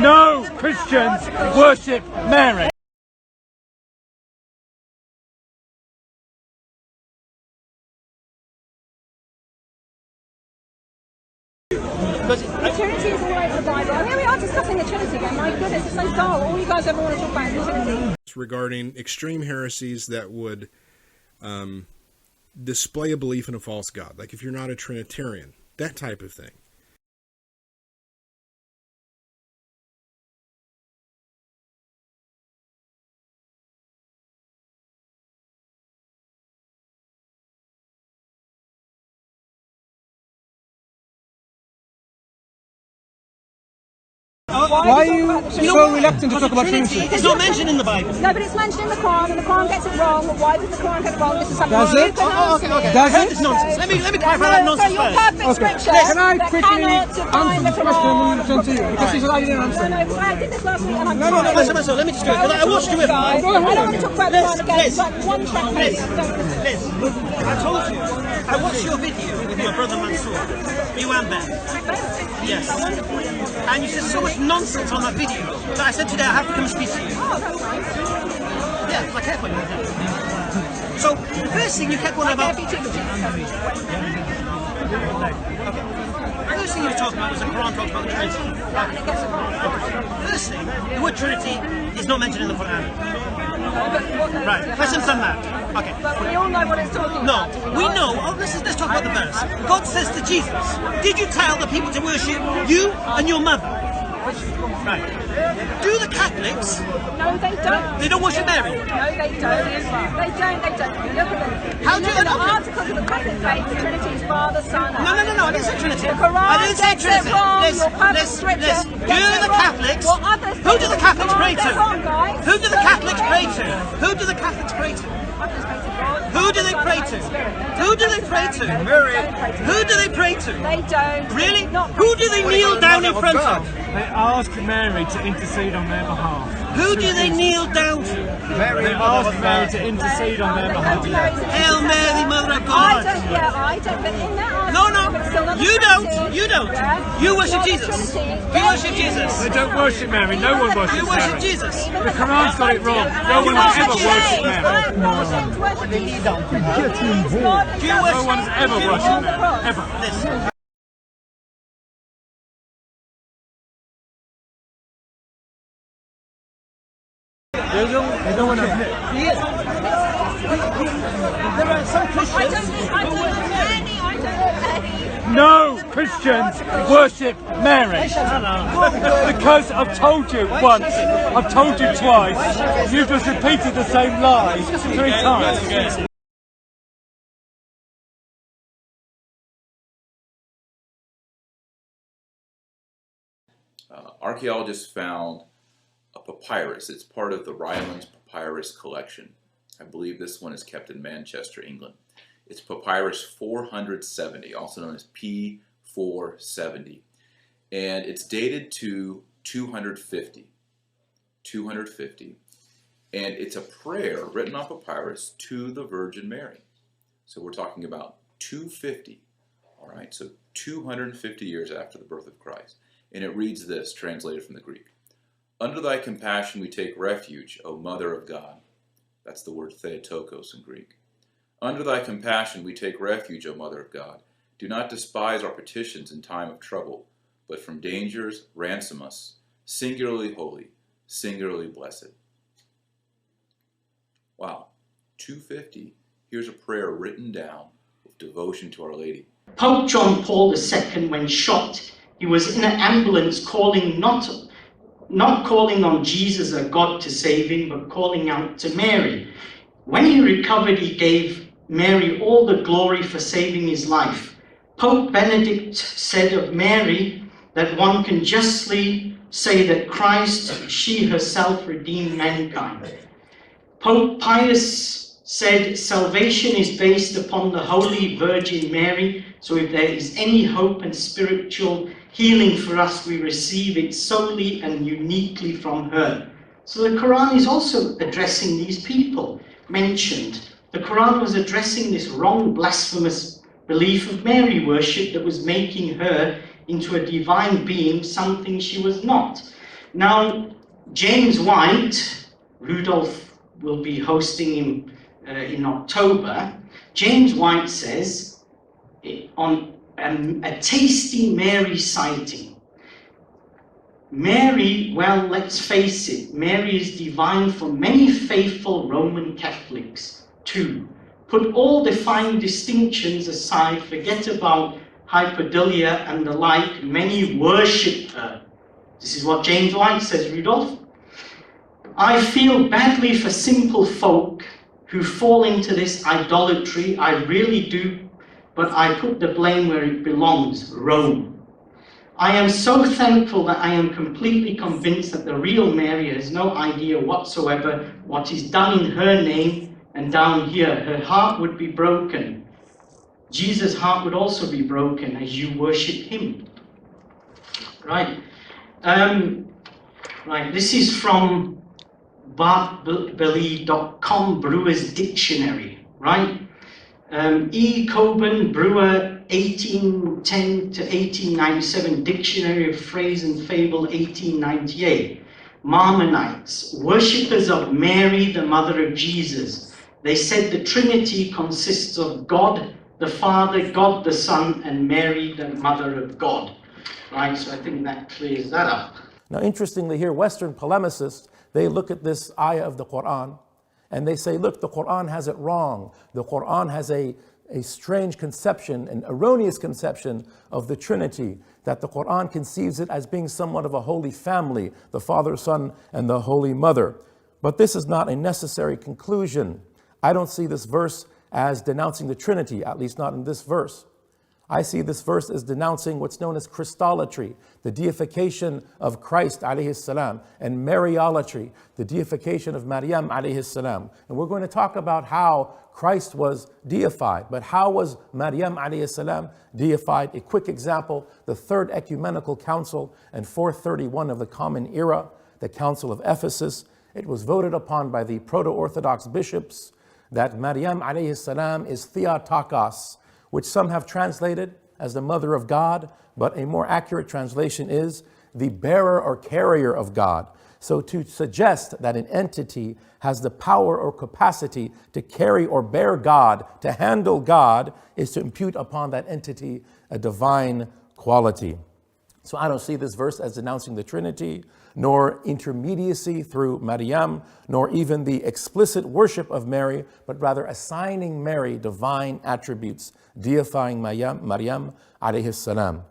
No Christians worship Mary. The Trinity is all over the Bible. Here we are discussing the Trinity again. My goodness, it's so dull. All you guys ever want to talk about is the Trinity. Regarding extreme heresies that would display a belief in a false God, like if you're not a Trinitarian, that type of thing. Why are you so reluctant to talk about Trinity? It's not mentioned in the Bible. No, but it's mentioned in the Quran, and the Quran gets it wrong. Why does the Quran get it wrong? This is something Does it? Okay. Does it? It's nonsense. Let me clarify that nonsense So your first. perfect scripture Can I that quickly cannot define the answer this question Quran. and return to you? Because this is how you didn't answer. No, I did this last week, and I'm No, Listen, let me just do it. Because I watched you with I don't want to talk about the Quran again. It's like one track. Liz, I told you. I watched your video with your brother Mansour. You and Ben. Yes. And you said so much nonsense on that video that I said today I have to come and speak to you. Oh, that's nice. Yeah, I care for you. So, the first thing you kept on about... The first thing you were talking about was the Quran talks about the Trinity. And it gets it wrong. First thing, the word Trinity is not mentioned in the Quran. Right, let's understand that. Okay. But we all know what it's talking No, about. we know. Oh, let's talk about the verse. God says to Jesus, did you tell the people to worship you and your mother? Right. Do the Catholics? No, they don't. They don't worship Mary? No, they don't. They don't. Look at them. How do you the know? articles of the Catholic faith, the Trinity is Father, Son, No, I didn't say Trinity. The Quran I didn't say gets Trinity. it wrong. Liz, Your perfect Liz, scripture Liz, gets do it the wrong. Catholics? What others Who do the Catholics Come on, pray to? get on, guys. Who do the Catholics pray to? Who do the Catholics pray to? Who do they pray to? Who do they pray to? Who do they pray to? They don't. Really? Who do they kneel down in front of? They ask Mary to intercede on their behalf. Who do they kneel down to? They ask Mary to intercede on their behalf. Hail Mary, Mother of I God. don't, but in that article, No, it's still not you the don't. Trinity. You don't. Yeah? You worship Not the Jesus. Trinity. You worship Jesus. They don't worship Mary. No one worships You worship Mary. Jesus. The Quran's got it wrong. No one has ever worshipped Mary. No one's ever worshipped Mary. Ever. Listen. They don't want to admit. There are some Christians. I don't know any. No Christians worship Mary. Because I've told you once, I've told you twice, you've just repeated the same lie 3 times. Archaeologists found a papyrus. It's part of the Rylands Papyrus collection. I believe this one is kept in Manchester, England. It's papyrus 470, also known as P470. And it's dated to 250. 250. And it's a prayer written on papyrus to the Virgin Mary. So we're talking about 250. All right, so 250 years after the birth of Christ. And it reads this, translated from the Greek. Under thy compassion we take refuge, O Mother of God. That's the word Theotokos in Greek. Under thy compassion we take refuge, O Mother of God. Do not despise our petitions in time of trouble, but from dangers ransom us, singularly holy, singularly blessed. Wow, 250. Here's a prayer written down with devotion to Our Lady. Pope John Paul II, when shot, he was in an ambulance calling not calling on Jesus or God to save him, but calling out to Mary. When he recovered, he gave Mary all the glory for saving his life. Pope Benedict said of Mary that one can justly say that Christ, she herself, redeemed mankind. Pope Pius said salvation is based upon the Holy Virgin Mary, so if there is any hope and spiritual healing for us, we receive it solely and uniquely from her. So the Quran is also addressing these people mentioned. The Quran was addressing this wrong, blasphemous belief of Mary worship that was making her into a divine being, something she was not. Now, James White, Rudolph will be hosting him in October. James White says on a tasty Mary sighting. Mary, well, let's face it, Mary is divine for many faithful Roman Catholics too. Put all the fine distinctions aside, forget about hyperdulia and the like, many worship her. This is what James White says, Rudolph. I feel badly for simple folk who fall into this idolatry, I really do, but I put the blame where it belongs, Rome. I am so thankful that I am completely convinced that the real Mary has no idea whatsoever what is done in her name, and down here her heart would be broken. Jesus' heart would also be broken as you worship him. Right. Right. This is from bartbelly.com, Brewer's Dictionary. Right. E. Coburn, Brewer, 1810 to 1897, Dictionary of Phrase and Fable, 1898. Maimonites, worshippers of Mary, the mother of Jesus. They said the Trinity consists of God the Father, God the Son, and Mary, the mother of God. Right, so I think that clears that up. Now, interestingly here, Western polemicists, they look at this ayah of the Quran and they say, look, the Quran has it wrong. The Quran has a strange conception, an erroneous conception of the Trinity, that the Quran conceives it as being somewhat of a holy family, the Father, Son, and the Holy Mother. But this is not a necessary conclusion. I don't see this verse as denouncing the Trinity, at least not in this verse. I see this verse as denouncing what's known as Christolatry, the deification of Christ alayhi salam, and Mariolatry, the deification of Maryam alayhi salam. And we're going to talk about how Christ was deified, but how was Maryam alayhi salam deified? A quick example, the Third Ecumenical Council in 431 of the Common Era, the Council of Ephesus. It was voted upon by the Proto-Orthodox bishops that Maryam alayhi salam is Theotokos, which some have translated as the mother of God, but a more accurate translation is the bearer or carrier of God. So to suggest that an entity has the power or capacity to carry or bear God, to handle God, is to impute upon that entity a divine quality. So I don't see this verse as denouncing the Trinity, nor intermediacy through Maryam, nor even the explicit worship of Mary, but rather assigning Mary divine attributes, deifying Maryam alayhi salam.